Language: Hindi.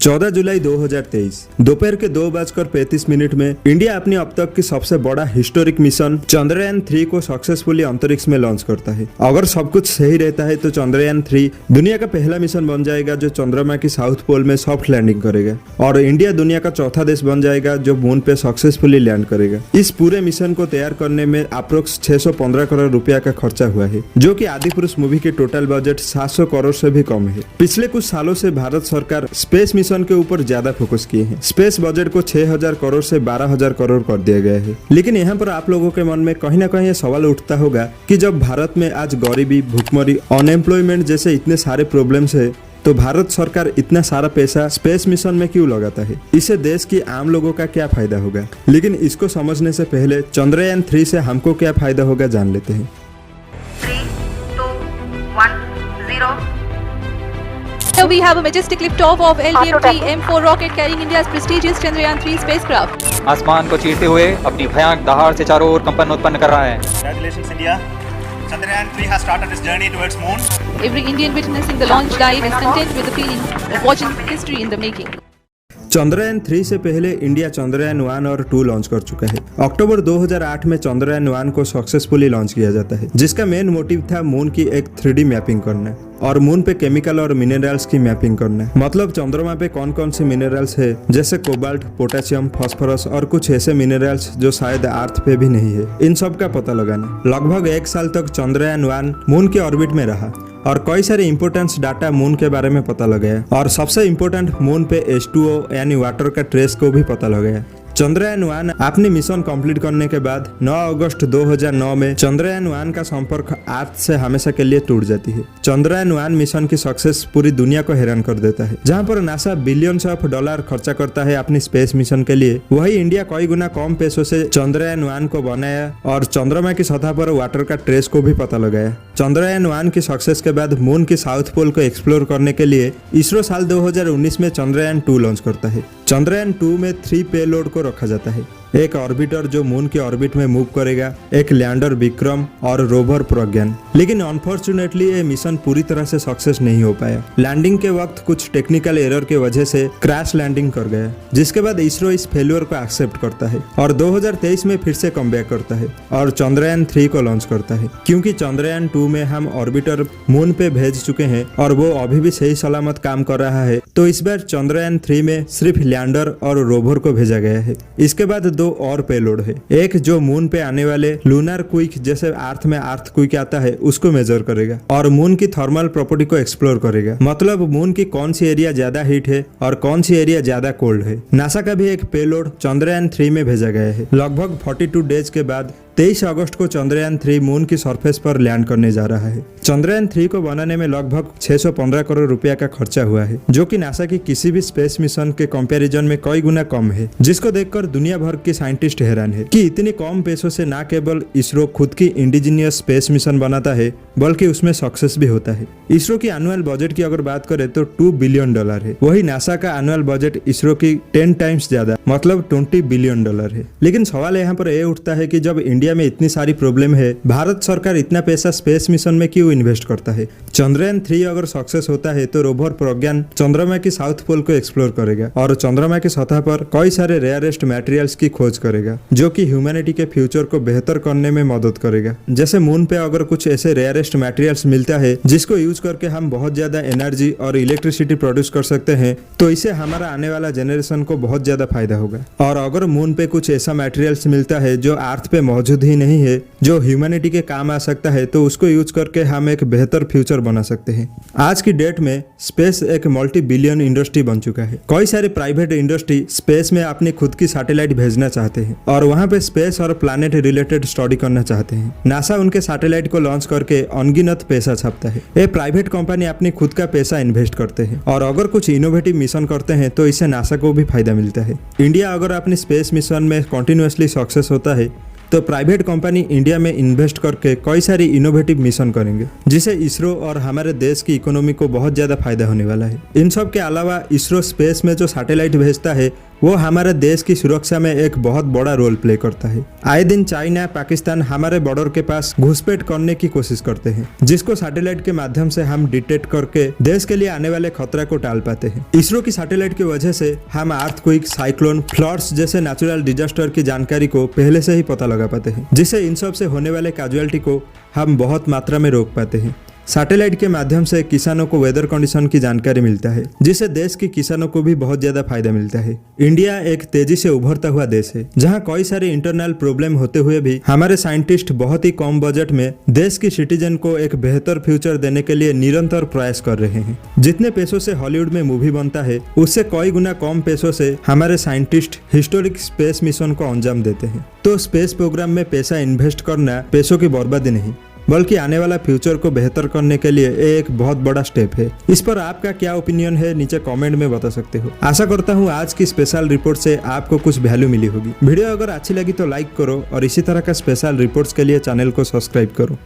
14 जुलाई 2023 दोपहर के 2:35 में इंडिया अपनी अब तक की सबसे बड़ा हिस्टोरिक मिशन चंद्रयान 3 को सक्सेसफुली अंतरिक्ष में लॉन्च करता है। अगर सब कुछ सही रहता है तो चंद्रयान 3 दुनिया का पहला मिशन बन जाएगा जो चंद्रमा की साउथ पोल में सॉफ्ट लैंडिंग करेगा और इंडिया दुनिया का चौथा देश बन जाएगा जो मून पे सक्सेसफुली लैंड करेगा। इस पूरे मिशन को तैयार करने में अप्रोक्स 615 करोड़ रुपया का खर्चा हुआ है, जो कि आदिपुरुष मूवी के टोटल बजट 700 करोड़ से भी कम है। पिछले कुछ सालों से भारत सरकार स्पेस मिशन के ऊपर ज्यादा फोकस किए हैं। स्पेस बजट को 6000 करोड़ से 12000 करोड़ कर दिया गया है। लेकिन यहाँ पर आप लोगों के मन में कहीं ना कहीं ये सवाल उठता होगा कि जब भारत में आज गरीबी, भूखमरी, अनएम्प्लॉयमेंट जैसे इतने सारे प्रॉब्लम्स है तो भारत सरकार इतना सारा पैसा स्पेस मिशन में क्यों लगाता है? इससे देश की आम लोगों का क्या फायदा होगा? लेकिन इसको समझने से पहले चंद्रयान 3 से हमको क्या फायदा होगा जान लेते हैं। 3, 2, 1, 0. Here we have a majestic liftoff of LVM-3 M4 rocket carrying India's prestigious Chandrayaan 3 spacecraft. आसमान को चीरते हुए अपनी भयानक दहाड़ से चारों ओर कंपन उत्पन्न कर रहा है। Congratulations, India. Chandrayaan 3 has started its journey towards moon. Every Indian witnessing the launch dive is content with the feeling of watching history in the making. Chandrayaan 3 से पहले इंडिया चंद्रयान 1 और 2 लॉन्च कर चुका है। अक्टूबर 2008 में चंद्रयान 1 को सक्सेसफुली लॉन्च किया जाता है, जिसका मेन मोटिव था मून की एक 3D मैपिंग करना और मून पे केमिकल और मिनरल्स की मैपिंग करना। मतलब चंद्रमा पे कौन कौन से मिनरल्स है, जैसे कोबाल्ट, पोटेशियम, फास्फोरस और कुछ ऐसे मिनरल्स जो शायद अर्थ पे भी नहीं है, इन सब का पता लगाना। लगभग 1 साल तक चंद्रयान 1 मून के ऑर्बिट में रहा और कई सारे इंपोर्टेंट डाटा मून के बारे में पता लगाया और सबसे इम्पोर्टेंट मून पे H2O यानी वाटर का ट्रेस को भी पता लगाया। चंद्रयान 1 अपनी मिशन कंप्लीट करने के बाद 9 अगस्त 2009 में चंद्रयान 1 का संपर्क अर्थ से हमेशा के लिए टूट जाती है। चंद्रयान 1 मिशन की सक्सेस पूरी दुनिया को हैरान कर देता है। जहां पर नासा बिलियंस ऑफ डॉलर खर्चा करता है अपनी स्पेस मिशन के लिए, वही इंडिया कई गुना कम पैसों से चंद्रयान 1 को बनाया और चंद्रमा की सतह पर वाटर का ट्रेस को भी पता लगाया। चंद्रयान 1 की सक्सेस के बाद मून की साउथ पोल को एक्सप्लोर करने के लिए इसरो साल 2019 में चंद्रयान 2 लॉन्च करता है। चंद्रयान 2 में 3 पेलोड को रखा जाता है, एक ऑर्बिटर जो मून के ऑर्बिट में मूव करेगा, एक लैंडर विक्रम और रोवर प्रज्ञान। लेकिन अनफॉर्चुनेटली ये मिशन पूरी तरह से सक्सेस नहीं हो पाया। लैंडिंग के वक्त कुछ टेक्निकल एरर के वजह से क्रैश लैंडिंग कर गया, जिसके बाद इसरो इस फेल्योर को एक्सेप्ट करता है और 2023 में फिर से कमबैक करता है और चंद्रयान 3 को लॉन्च करता है। क्योंकि चंद्रयान 2 में हम ऑर्बिटर मून पे भेज चुके हैं और वो अभी भी सही सलामत काम कर रहा है, तो इस बार चंद्रयान 3 में सिर्फ लैंडर और रोवर को भेजा गया है। इसके बाद 2 और पेलोड है, एक जो मून पे आने वाले लूनर क्विक जैसे अर्थ में अर्थ क्विक आता है उसको मेजर करेगा और मून की थर्मल प्रॉपर्टी को एक्सप्लोर करेगा। मतलब मून की कौन सी एरिया ज्यादा हीट है और कौन सी एरिया ज्यादा कोल्ड है। नासा का भी एक पेलोड चंद्रयान 3 में भेजा गया है। लगभग 42 डेज के बाद 23 अगस्त को चंद्रयान 3 मून की सरफेस पर लैंड करने जा रहा है। चंद्रयान 3 को बनाने में लगभग 615 करोड़ रुपया का खर्चा हुआ है, जो कि नासा की किसी भी स्पेस मिशन के कंपैरिजन में कई गुना कम है, जिसको देखकर दुनिया भर के साइंटिस्ट हैरान है कि इतने कम पैसों से न केवल इसरो खुद की इंडिजिनियस स्पेस मिशन बनाता है बल्कि उसमें सक्सेस भी होता है। इसरो की एनुअल बजट की अगर बात करें तो $2 बिलियन है, वही नासा का एनुअल बजट इसरो की 10 टाइम्स ज्यादा, मतलब $20 बिलियन है। लेकिन सवाल यहाँ पर यह उठता है कि जब इंडिया में इतनी सारी प्रॉब्लम है, भारत सरकार इतना पैसा स्पेस मिशन में क्यों इन्वेस्ट करता है? चंद्रयान 3 अगर सक्सेस होता है तो रोवर प्रज्ञान चंद्रमा की साउथ पोल को एक्सप्लोर करेगा और चंद्रमा की सतह पर कई सारे रेयरेस्ट मटेरियल्स की खोज करेगा, जो कि ह्यूमैनिटी के फ्यूचर को बेहतर करने में मदद करेगा। जैसे मून पे अगर कुछ ऐसे रेयरेस्ट मटेरियल्स मिलता है जिसको यूज करके हम बहुत ज्यादा एनर्जी और इलेक्ट्रिसिटी प्रोड्यूस कर सकते हैं, तो इससे हमारा आने वाला जनरेशन को बहुत ज्यादा फायदा होगा। और अगर मून पे कुछ ऐसा मटेरियल्स मिलता है जो अर्थ पे मौजूद ही नहीं है, जो ह्यूमैनिटी के काम आ सकता है, तो उसको यूज करके हम एक बेहतर फ्यूचर बना सकते हैं। आज की डेट में स्पेस एक मल्टी बिलियन इंडस्ट्री बन चुका है। कई सारे प्राइवेट इंडस्ट्री स्पेस में अपनी खुद की सैटेलाइट भेजना चाहते हैं और वहां पे स्पेस और प्लैनेट रिलेटेड स्टडी करना चाहते हैं। नासा उनके सैटेलाइट को लॉन्च करके अनगिनत पैसा छापता है। ये प्राइवेट कंपनी अपनी खुद का पैसा इन्वेस्ट करते हैं और अगर कुछ इनोवेटिव मिशन करते हैं तो इससे नासा को भी फायदा मिलता है। इंडिया अगर अपनी स्पेस मिशन में कंटिन्यूअसली सक्सेस होता है तो प्राइवेट कंपनी इंडिया में इन्वेस्ट करके कई सारी इनोवेटिव मिशन करेंगे, जिसे इसरो और हमारे देश की इकोनॉमी को बहुत ज़्यादा फायदा होने वाला है। इन सब के अलावा इसरो स्पेस में जो सैटेलाइट भेजता है वो हमारे देश की सुरक्षा में एक बहुत बड़ा रोल प्ले करता है। आए दिन चाइना, पाकिस्तान हमारे बॉर्डर के पास घुसपैठ करने की कोशिश करते हैं, जिसको सैटेलाइट के माध्यम से हम डिटेक्ट करके देश के लिए आने वाले खतरा को टाल पाते हैं। इसरो की सैटेलाइट की वजह से हम अर्थक्वेक, साइक्लोन, फ्लड्स जैसे नेचुरल डिजास्टर की जानकारी को पहले से ही पता लगा पाते हैं, जिससे इन सब से होने वाले कैजुअलिटी को हम बहुत मात्रा में रोक पाते हैं। सैटेलाइट के माध्यम से किसानों को वेदर कंडीशन की जानकारी मिलता है, जिससे देश के किसानों को भी बहुत ज्यादा फायदा मिलता है। इंडिया एक तेजी से उभरता हुआ देश है, जहां कई सारे इंटरनल प्रॉब्लम होते हुए भी हमारे साइंटिस्ट बहुत ही कम बजट में देश की सिटीजन को एक बेहतर फ्यूचर देने के लिए निरंतर प्रयास कर रहे हैं। जितने पैसों से हॉलीवुड में मूवी बनता है, उससे कई गुना कम पैसों से हमारे साइंटिस्ट हिस्टोरिक स्पेस मिशन को अंजाम देते हैं। तो स्पेस प्रोग्राम में पैसा इन्वेस्ट करना पैसों की बर्बादी नहीं, बल्कि आने वाला फ्यूचर को बेहतर करने के लिए एक बहुत बड़ा स्टेप है। इस पर आपका क्या ओपिनियन है, नीचे कमेंट में बता सकते हो। आशा करता हूँ आज की स्पेशल रिपोर्ट से आपको कुछ वैल्यू मिली होगी। वीडियो अगर अच्छी लगी तो लाइक करो और इसी तरह का स्पेशल रिपोर्ट्स के लिए चैनल को सब्सक्राइब करो।